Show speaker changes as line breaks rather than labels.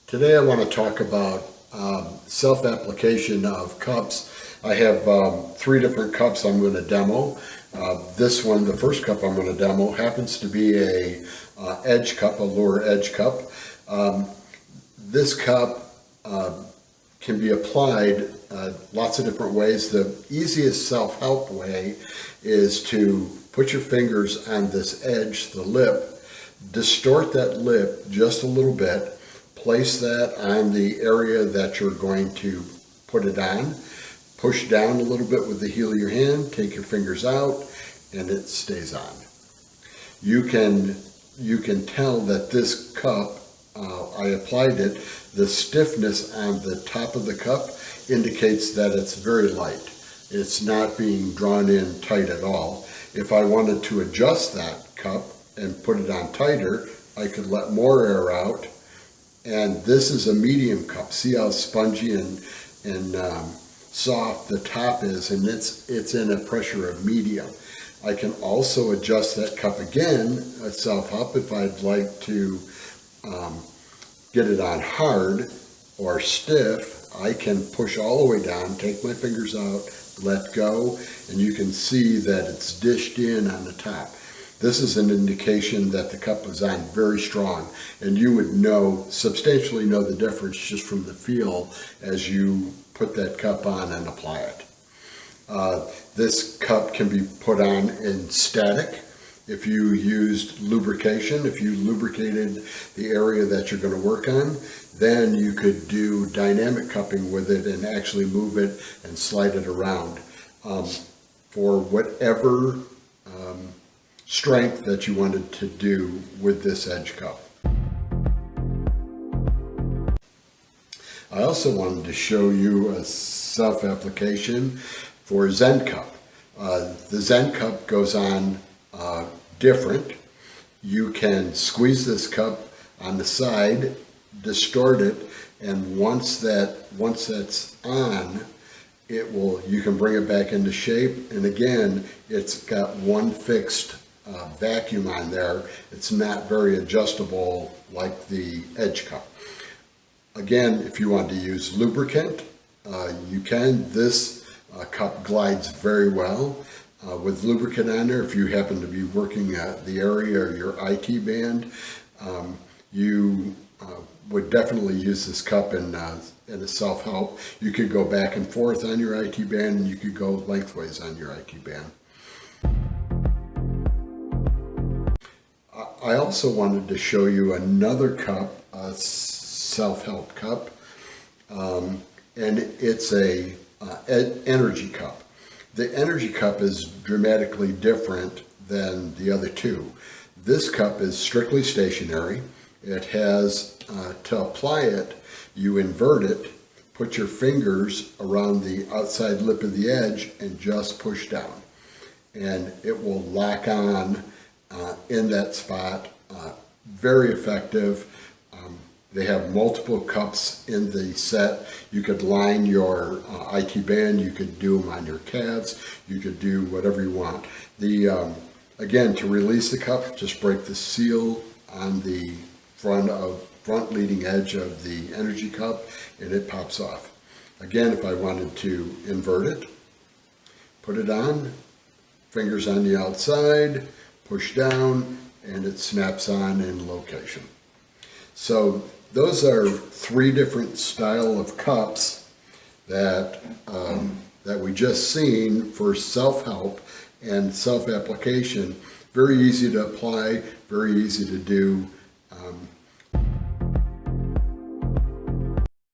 Today I want to talk about self-application of cups. I have three different cups I'm going to demo. This one, the first cup I'm going to demo, happens to be a edge cup, a lower edge cup. This cup can be applied lots of different ways. The easiest self-help way is to put your fingers on this edge, the lip, distort that lip just a little bit, place that on the area that you're going to put it on, push down a little bit with the heel of your hand, take your fingers out, and it stays on. You can tell that this cup, I applied it, the stiffness on the top of the cup indicates that it's very light. It's not being drawn in tight at all. If I wanted to adjust that cup and put it on tighter, I could let more air out. And this is a medium cup. See how spongy and soft the top is, and it's in a pressure of medium. I can also adjust that cup again, self-up, if I'd like to get it on hard or stiff. I can push all the way down, take my fingers out, let go, and you can see that it's dished in on the top. This is an indication that the cup was on very strong, and you would substantially know the difference just from the feel as you put that cup on and apply it. This cup can be put on in static. If you used lubrication, if you lubricated the area that you're going to work on, then you could do dynamic cupping with it and actually move it and slide it around for whatever strength that you wanted to do with this edge cup. I also wanted to show you a self-application for Zen Cup. The Zen Cup goes on different. You can squeeze this cup on the side, distort it, and once that's on, you can bring it back into shape. And again, it's got one fixed vacuum on there. It's not very adjustable like the edge cup. Again, if you want to use lubricant, you can. This cup glides very well with lubricant on there. If you happen to be working at the area or your IT band, you would definitely use this cup in a self-help. You could go back and forth on your IT band, and you could go lengthways on your IT band. I also wanted to show you another cup, a self-help cup, and it's a energy cup. The energy cup is dramatically different than the other two. This cup is strictly stationary. It has, to apply it, you invert it, put your fingers around the outside lip of the edge and just push down. And it will lock on in that spot. Very effective. They have multiple cups in the set. You could line your IT band, you could do them on your calves, you could do whatever you want. Again, to release the cup, just break the seal on the front leading edge of the energy cup, and it pops off. Again, if I wanted to invert it, put it on, fingers on the outside, push down, and it snaps on in location. So those are three different style of cups that we just seen for self-help and self-application. Very easy to apply, very easy to do.